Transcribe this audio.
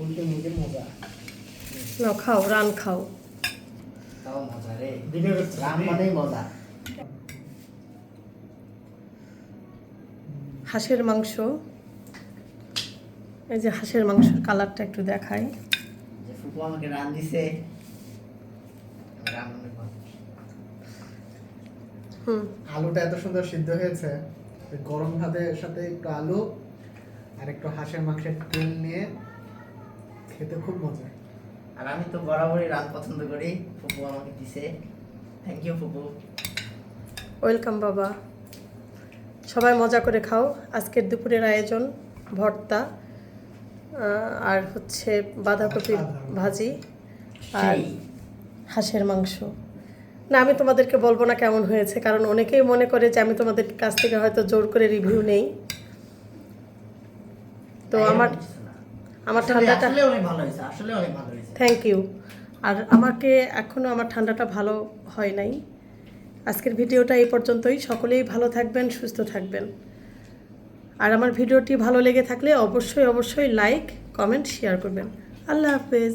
উল্টে মুখে মজা। নাও খাও, রান খাও। তাও মজা রে, ভিডিও করছিস রাম তুই? মানেই মজা। হাঁসের মাংস, এই যে হাঁসের মাংসের কালারটা একটু দেখাই। যে ফুপু আমাকে রান দিছে, রাম অনেক ভালো। আলুটা এত সুন্দর সিদ্ধ হয়েছে, ওই গরম ভাতের সাথে একটু আলু আর একটু হাঁসের মাংসের তেল নিয়ে খেতে খুব মজা। আর আমি তো বরাবরই রান পছন্দ করি, ফুপু আমাকে দিছে। থ্যাংক ইউ ফুপু। ওয়েলকাম বাবা। সবাই মজা করে খাও। আজকের দুপুরের আয়োজন ভর্তা, আর হচ্ছে বাঁধাকপি ভাজি আর সেই হাঁসের মাংস। না, আমি তোমাদেরকে বলবো না কেমন হয়েছে, কারণ অনেকেই মনে করে যে আমি তোমাদের কাছ থেকে হয়তো জোর করে রিভিউ নেই। তো আমার ঠান্ডাটা, আসলে অনেক ভালো হয়েছে, আসলে অনেক ভালো হয়েছে। Thank you. আর আমাকে এখনও আমার ঠান্ডাটা ভালো হয় নাই। আজকের ভিডিওটা এই পর্যন্তই। সকলেই ভালো থাকবেন, সুস্থ থাকবেন। আর আমার ভিডিওটি ভালো লেগে থাকলে অবশ্যই অবশ্যই লাইক, কমেন্ট, শেয়ার করবেন। আল্লাহ হাফেজ।